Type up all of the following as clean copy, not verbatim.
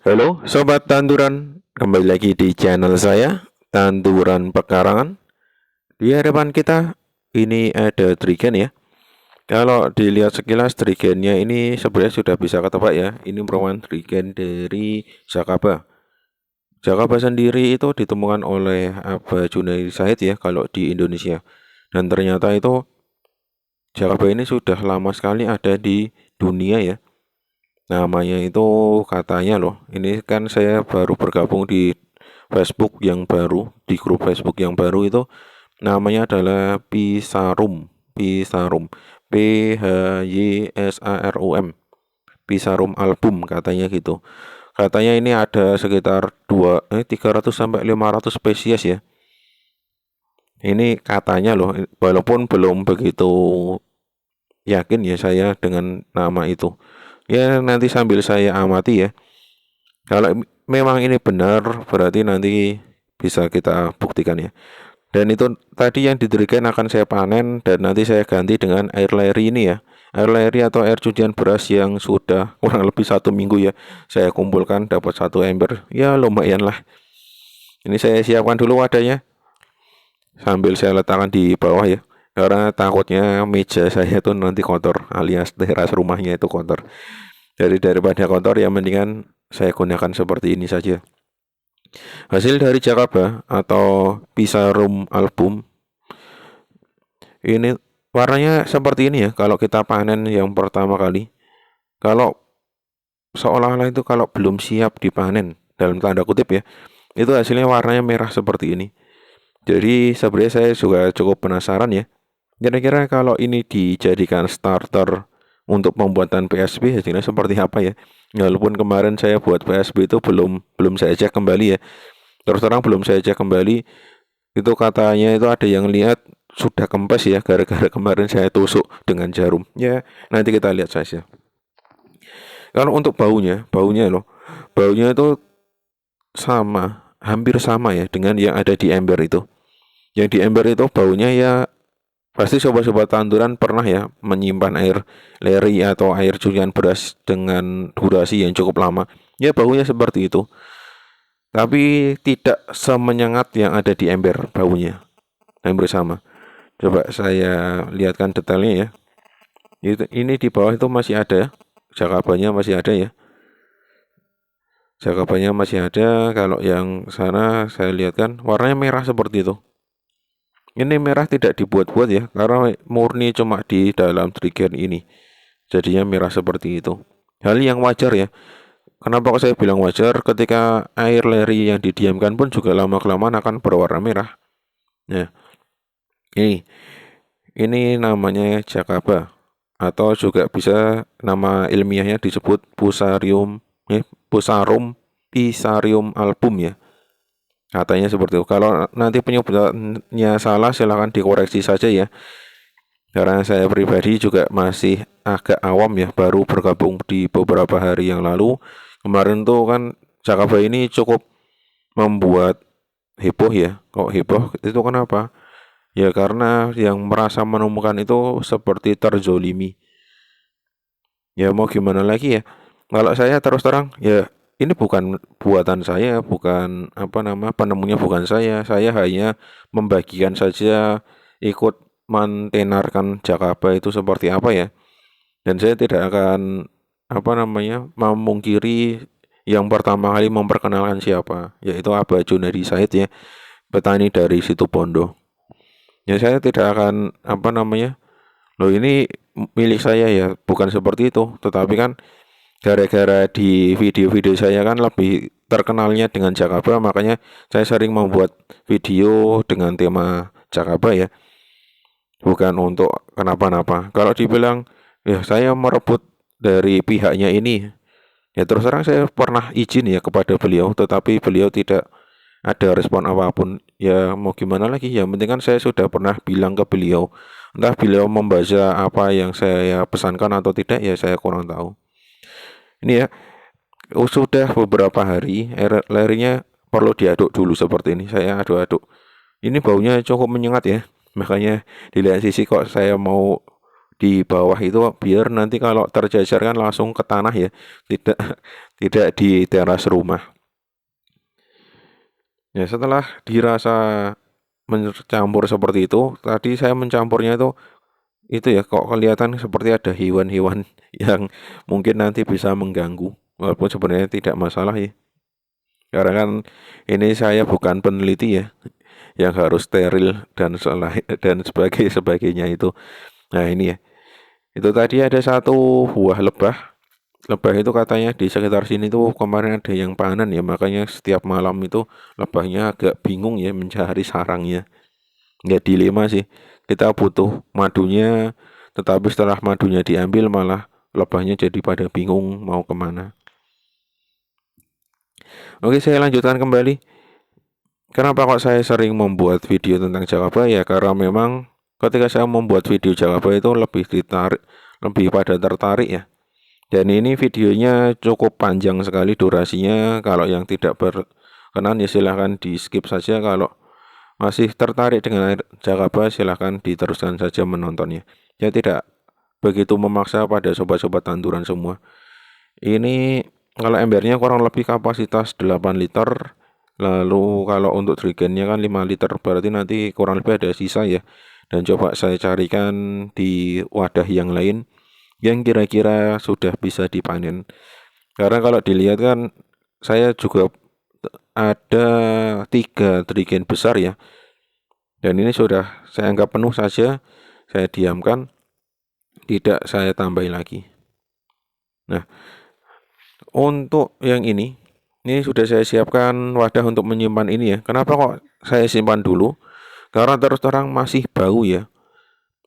Halo Sobat Tanduran, kembali lagi di channel saya, Tanduran Pekarangan. Di hadapan kita, ini ada trigen ya. Kalau dilihat sekilas trigennya ini sebenarnya sudah bisa ketebak ya. Ini merupakan trigen dari Jakaba. Jakaba sendiri itu ditemukan oleh Aba Junaidi Said ya kalau di Indonesia. Dan ternyata itu Jakaba ini sudah lama sekali ada di dunia ya. Namanya itu katanya loh, ini kan saya baru bergabung di Facebook yang baru, di grup Facebook yang baru itu namanya adalah Pisarum, Pisarum, Physarum, Pisarum album katanya gitu. Katanya ini ada sekitar 300 sampai 500 spesies ya. Ini katanya loh, walaupun belum begitu yakin ya saya dengan nama itu. Ya nanti sambil saya amati ya. Kalau memang ini benar, berarti nanti bisa kita buktikan ya. Dan itu tadi yang didirikan akan saya panen dan nanti saya ganti dengan air leri ini ya. Air leri atau air cucian beras yang sudah kurang lebih 1 minggu ya. Saya kumpulkan dapat 1 ember. Ya lumayan lah. Ini saya siapkan dulu wadahnya sambil saya letakkan di bawah ya. Karena takutnya meja saya tuh nanti kotor alias teras rumahnya itu kotor. Jadi daripada kotor ya mendingan saya gunakan seperti ini saja. Hasil dari Jakaba atau Pisarum album ini warnanya seperti ini ya kalau kita panen yang pertama kali. Kalau seolah-olah itu kalau belum siap dipanen dalam tanda kutip ya, itu hasilnya warnanya merah seperti ini. Jadi sebenarnya saya juga cukup penasaran ya. Kira-kira kalau ini dijadikan starter untuk pembuatan PSB hasilnya seperti apa ya? Walaupun kemarin saya buat PSB itu belum saya cek kembali ya. Terus terang belum saya cek kembali. Itu katanya itu ada yang lihat sudah kempes ya gara-gara kemarin saya tusuk dengan jarum. Ya, nanti kita lihat saja. Kalau untuk baunya loh. Baunya itu sama, hampir sama ya dengan yang ada di ember itu. Yang di ember itu baunya ya pasti sobat-sobat tanduran pernah ya menyimpan air leri atau air cucian beras dengan durasi yang cukup lama. Ya baunya seperti itu. Tapi tidak semenyengat yang ada di ember baunya. Hampir sama. Coba saya lihatkan detailnya ya. Ini di bawah itu masih ada. Jakabanya masih ada ya. Jakabanya masih ada. Kalau yang sana saya lihatkan warnanya merah seperti itu. Ini merah tidak dibuat-buat ya, karena murni cuma di dalam trigger ini. Jadinya merah seperti itu. Hal yang wajar ya. Kenapa kok saya bilang wajar? Ketika air leri yang didiamkan pun juga lama-kelamaan akan berwarna merah. Nah, ini namanya Jakaba atau juga bisa nama ilmiahnya disebut Pusarum Pisarium album ya. Katanya seperti itu. Kalau nanti penyebutannya salah silahkan dikoreksi saja ya. Karena saya pribadi juga masih agak awam ya, baru bergabung di beberapa hari yang lalu. Kemarin tuh kan Jakaba ini cukup membuat heboh ya. Kok heboh? Itu kenapa? Ya karena yang merasa menemukan itu seperti terzolimi. Ya mau gimana lagi ya? Kalau saya terus terang ya ini bukan buatan saya, bukan penemunya bukan saya. Saya hanya membagikan saja ikut mentenarkan Jakaba itu seperti apa ya. Dan saya tidak akan memungkiri yang pertama kali memperkenalkan siapa, yaitu Aba Junedi Said ya, petani dari Situbondo. Ya saya tidak akan loh ini milik saya ya, bukan seperti itu. Tetapi kan gara-gara di video-video saya kan lebih terkenalnya dengan Jakaba, makanya saya sering membuat video dengan tema Jakaba ya, bukan untuk kenapa-napa. Kalau dibilang ya saya merebut dari pihaknya ini, ya terus terang saya pernah izin ya kepada beliau, tetapi beliau tidak ada respon apapun. Ya mau gimana lagi, ya penting kan saya sudah pernah bilang ke beliau. Entah beliau membaca apa yang saya pesankan atau tidak ya saya kurang tahu. Ini ya, sudah beberapa hari air lerinya perlu diaduk dulu seperti ini. Saya aduk-aduk. Ini baunya cukup menyengat ya. Makanya di lain sisi kok saya mau di bawah itu biar nanti kalau tercecer kan langsung ke tanah ya, tidak tidak di teras rumah. Ya setelah dirasa mencampur seperti itu, tadi saya mencampurnya itu ya kok kelihatan seperti ada hewan-hewan yang mungkin nanti bisa mengganggu. Walaupun sebenarnya tidak masalah ya. Karena kan ini saya bukan peneliti ya, yang harus steril dan sebagainya itu. Nah ini ya, itu tadi ada satu buah lebah. Lebah itu katanya di sekitar sini tuh kemarin ada yang panen ya, makanya setiap malam itu lebahnya agak bingung ya mencari sarangnya. Nggak dilema sih, kita butuh madunya, tetapi setelah madunya diambil malah lebahnya jadi pada bingung mau kemana. Oke, saya lanjutkan kembali. Kenapa kok saya sering membuat video tentang Jakaba ya? Karena memang ketika saya membuat video Jakaba itu lebih pada tertarik ya. Dan ini videonya cukup panjang sekali durasinya. Kalau yang tidak berkenan ya silahkan di skip saja. Kalau masih tertarik dengan air Jakaba silahkan diteruskan saja menontonnya. Ya tidak begitu memaksa pada sobat-sobat tanduran semua. Ini kalau embernya kurang lebih kapasitas 8 liter. Lalu kalau untuk jerigennya kan 5 liter, berarti nanti kurang lebih ada sisa ya. Dan coba saya carikan di wadah yang lain yang kira-kira sudah bisa dipanen. Karena kalau dilihat kan saya juga ada 3 jerigen besar ya. Dan ini sudah saya anggap penuh saja, saya diamkan, tidak saya tambahin lagi. Nah, untuk yang ini sudah saya siapkan wadah untuk menyimpan ini ya. Kenapa kok saya simpan dulu? Karena terus terang masih bau ya.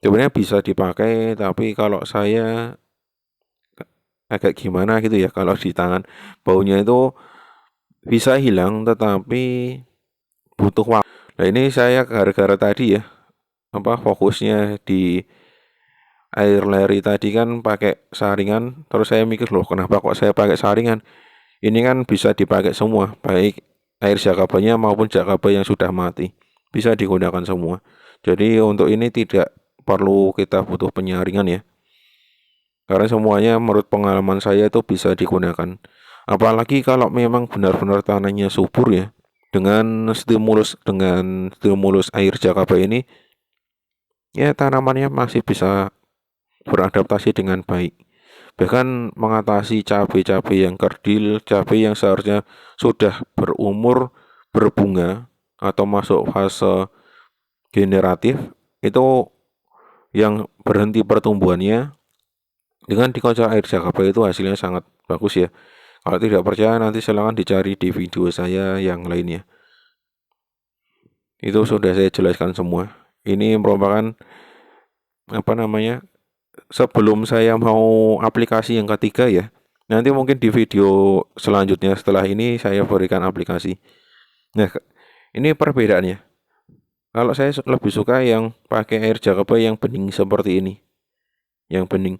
Sebenarnya bisa dipakai, tapi kalau saya agak gimana gitu ya kalau di tangan. Baunya itu bisa hilang, tetapi butuh waktu. Nah ini saya gara-gara tadi ya, fokusnya di air leri tadi kan pakai saringan. Terus saya mikir loh kenapa kok saya pakai saringan? Ini kan bisa dipakai semua, baik air jakabanya maupun jakaba yang sudah mati. Bisa digunakan semua. Jadi untuk ini tidak perlu kita butuh penyaringan ya. Karena semuanya menurut pengalaman saya itu bisa digunakan. Apalagi kalau memang benar-benar tanahnya subur ya. Dengan stimulus air jakaba ini ya tanamannya masih bisa beradaptasi dengan baik. Bahkan mengatasi cabai-cabai yang kerdil, cabai yang seharusnya sudah berumur berbunga atau masuk fase generatif itu yang berhenti pertumbuhannya dengan dikocok air jakaba itu hasilnya sangat bagus ya. Kalau tidak percaya nanti silahkan dicari di video saya yang lainnya. Itu sudah saya jelaskan semua. Ini merupakan sebelum saya mau aplikasi yang ketiga ya. Nanti mungkin di video selanjutnya setelah ini saya berikan aplikasi. Nah, ini perbedaannya. Kalau saya lebih suka yang pakai air jakaba yang bening seperti ini. Yang bening.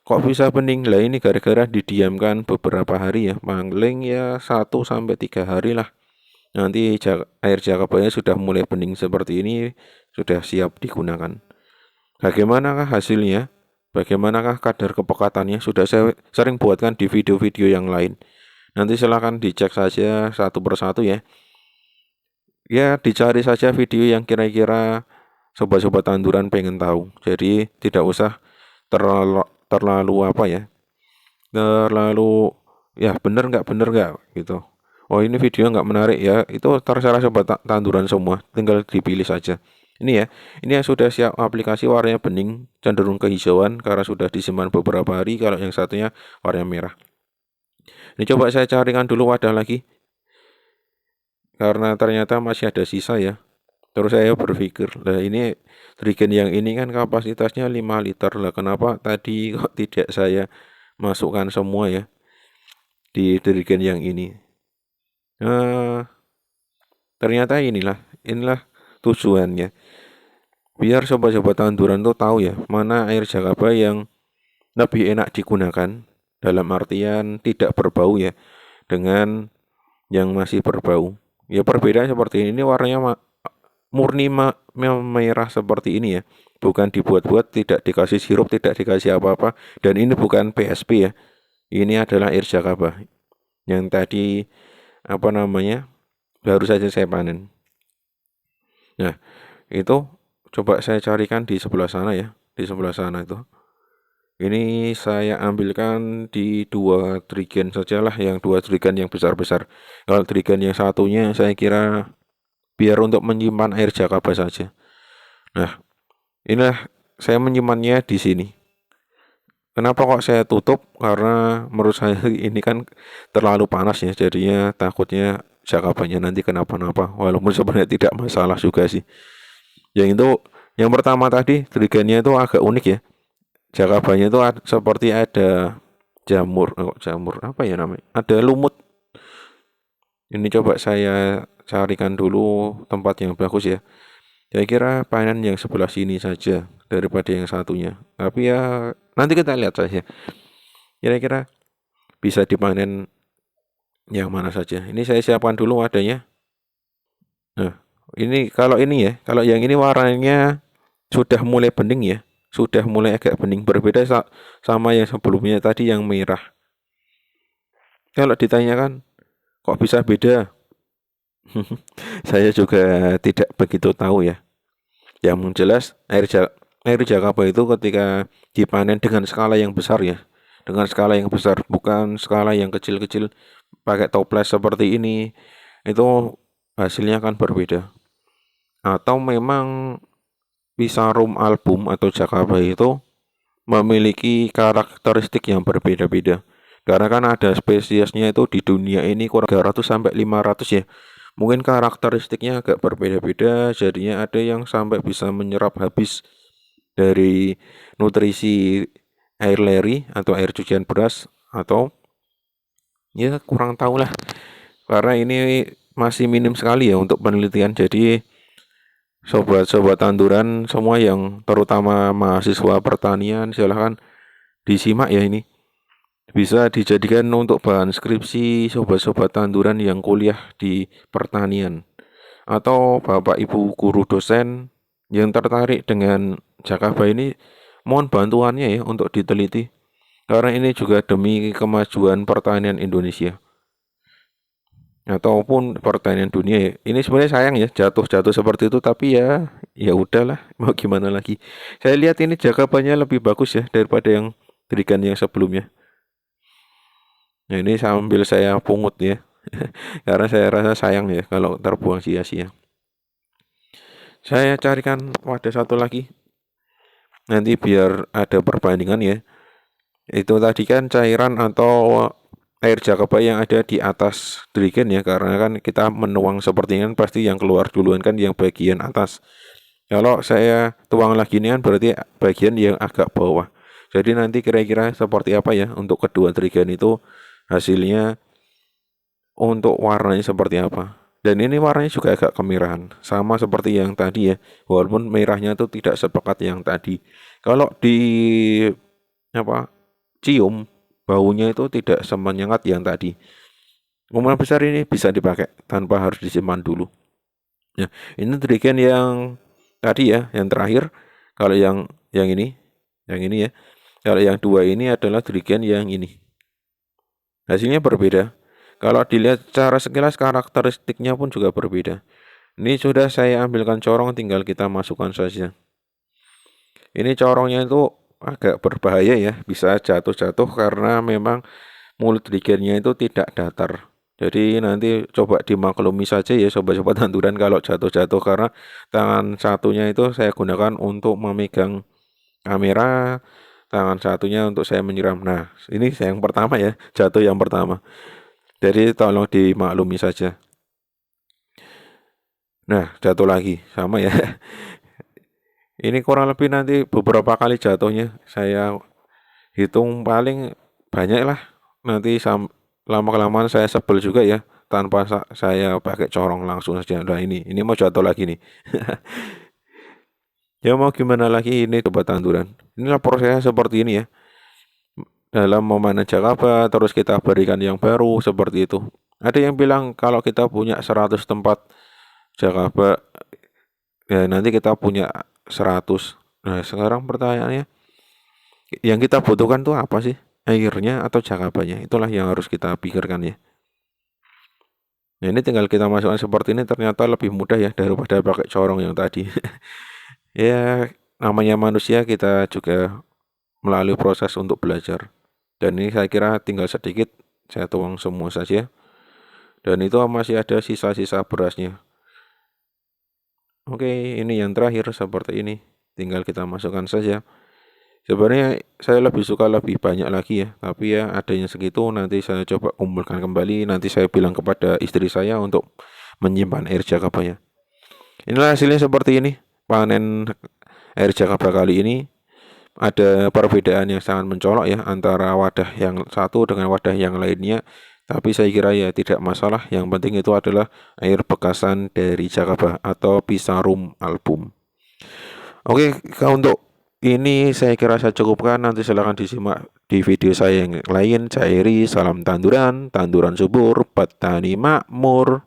Kok bisa bening? Lah ini gara-gara didiamkan beberapa hari ya. Paling ya 1 sampai 3 hari lah. Nanti air jakabanya sudah mulai bening seperti ini, sudah siap digunakan. Bagaimanakah hasilnya? Bagaimanakah kadar kepekatannya? Sudah saya sering buatkan di video-video yang lain. Nanti silahkan dicek saja satu persatu ya. Ya, dicari saja video yang kira-kira sobat-sobat tanduran pengen tahu. Jadi tidak usah terlalu terlalu ya bener nggak gitu. Oh ini video nggak menarik ya, itu terserah sobat tanduran semua, tinggal dipilih saja. Ini ya, ini yang sudah siap aplikasi warnanya bening, cenderung kehijauan karena sudah disimpan beberapa hari. Kalau yang satunya warnanya merah. Ini coba saya carikan dulu wadah lagi, karena ternyata masih ada sisa ya. Terus saya berpikir, lah ini jerigen yang ini kan kapasitasnya 5 liter lah, kenapa tadi kok tidak saya masukkan semua ya di jerigen yang ini. Ternyata inilah tujuannya. Biar sobat-sobat tanduran tuh tahu ya, mana air jakaba yang lebih enak digunakan, dalam artian tidak berbau ya, dengan yang masih berbau. Ya perbedaan seperti ini warnanya murni merah seperti ini ya, bukan dibuat-buat, tidak dikasih sirup, tidak dikasih apa-apa. Dan ini bukan PSP ya, ini adalah air Jakaba yang tadi apa namanya baru saja saya panen. Nah, itu coba saya carikan di sebelah sana ya, di sebelah sana itu. Ini saya ambilkan di 2 trigen sajalah, yang 2 trigen yang besar-besar. Kalau trigen yang satunya saya kira biar untuk menyimpan air Jakaba saja. Nah, inilah saya menyimpannya di sini. Kenapa kok saya tutup? Karena menurut saya ini kan terlalu panas ya, jadinya takutnya Jakabanya nanti kenapa-napa. Walaupun sebenarnya tidak masalah juga sih. Yang itu, yang pertama tadi trigennya itu agak unik ya. Jakabanya itu seperti ada jamur apa ya namanya? Ada lumut. Ini coba saya carikan dulu tempat yang bagus ya. Saya kira panen yang sebelah sini saja daripada yang satunya. Tapi ya nanti kita lihat saja. Kira-kira bisa dipanen yang mana saja. Ini saya siapkan dulu wadahnya. Nah, ini kalau ini ya, kalau yang ini warnanya sudah mulai bening ya. Sudah mulai agak bening, berbeda sama yang sebelumnya tadi yang merah. Kalau ditanyakan kok bisa beda? Saya juga tidak begitu tahu ya. Yang jelas air Jakaba itu ketika dipanen dengan skala yang besar ya. Dengan skala yang besar, bukan skala yang kecil-kecil pakai toples seperti ini. Itu hasilnya akan berbeda. Atau memang Pisarum album atau Jakaba itu memiliki karakteristik yang berbeda-beda. Karena kan ada spesiesnya itu di dunia ini kurang 300 sampai 500 ya. Mungkin karakteristiknya agak berbeda-beda, jadinya ada yang sampai bisa menyerap habis dari nutrisi air leri atau air cucian beras, atau ya kurang tahu lah. Karena ini masih minim sekali ya untuk penelitian. Jadi sobat-sobat tanduran semua yang terutama mahasiswa pertanian silahkan disimak ya ini. Bisa dijadikan untuk bahan skripsi sobat-sobat tanduran yang kuliah di pertanian. Atau Bapak Ibu guru dosen yang tertarik dengan Jakaba ini, mohon bantuannya ya untuk diteliti. Karena ini juga demi kemajuan pertanian Indonesia ataupun pertanian dunia ya. Ini sebenarnya sayang ya jatuh-jatuh seperti itu, tapi ya udahlah, mau gimana lagi. Saya lihat ini Jakabanya lebih bagus ya daripada yang berikan yang sebelumnya. Nah, ini sambil saya pungut ya. Karena saya rasa sayang ya kalau terbuang sia-sia. Saya carikan wadah satu lagi. Nanti biar ada perbandingan ya. Itu tadi kan cairan atau air Jakaba yang ada di atas dirigen ya, karena kan kita menuang seperti ini kan pasti yang keluar duluan kan yang bagian atas. Kalau saya tuang lagi ini kan berarti bagian yang agak bawah. Jadi nanti kira-kira seperti apa ya untuk kedua dirigen itu, hasilnya untuk warnanya seperti apa. Dan ini warnanya juga agak kemerahan, sama seperti yang tadi ya, walaupun merahnya itu tidak sepekat yang tadi. Kalau di apa cium, baunya itu tidak semenyengat yang tadi. Kemungkinan besar ini bisa dipakai tanpa harus disimpan dulu. Ya, ini trigen yang tadi ya, yang terakhir. Kalau yang ini ya. Kalau yang dua ini adalah trigen yang ini. Hasilnya berbeda. Kalau dilihat secara sekilas karakteristiknya pun juga berbeda. Ini sudah saya ambilkan corong, tinggal kita masukkan saja. Ini corongnya itu agak berbahaya ya, bisa jatuh-jatuh karena memang mulut trigennya itu tidak datar. Jadi nanti coba dimaklumi saja ya sobat-sobat tanduran kalau jatuh-jatuh, karena tangan satunya itu saya gunakan untuk memegang kamera, tangan satunya untuk saya menyiram. Nah, ini yang pertama ya, jatuh yang pertama. Jadi tolong dimaklumi saja. Nah, jatuh lagi, sama ya. Ini kurang lebih nanti beberapa kali jatuhnya. Saya hitung paling banyak lah. Nanti lama-kelamaan saya sebel juga ya. Tanpa saya pakai corong langsung saja. Nah ini mau jatuh lagi nih. Ya mau gimana lagi, ini coba tanduran. Inilah prosesnya seperti ini ya. Dalam memanen Jakaba, terus kita berikan yang baru seperti itu. Ada yang bilang kalau kita punya 100 tempat Jakaba Ya, nanti kita punya 100. Nah, sekarang pertanyaannya, yang kita butuhkan tuh apa sih? Airnya atau jangkauannya? Itulah yang harus kita pikirkan ya. Nah, ini tinggal kita masukkan seperti ini, ternyata lebih mudah ya daripada pakai corong yang tadi. Ya, namanya manusia, kita juga melalui proses untuk belajar. Dan ini saya kira tinggal sedikit, saya tuang semua saja. Dan itu masih ada sisa-sisa berasnya. Oke, ini yang terakhir seperti ini. Tinggal kita masukkan saja. Sebenarnya saya lebih suka lebih banyak lagi ya, tapi ya adanya segitu, nanti saya coba kumpulkan kembali, nanti saya bilang kepada istri saya untuk menyimpan air jakabanya. Inilah hasilnya seperti ini. Panen air jakaba kali ini ada perbedaan yang sangat mencolok ya antara wadah yang satu dengan wadah yang lainnya. Tapi saya kira ya tidak masalah. Yang penting itu adalah air bekasan dari jakaba atau Pisarum album. Oke, untuk ini saya kira saya cukupkan. Nanti silahkan disimak di video saya yang lain. Saya Eri, salam tanduran, tanduran subur, petani makmur.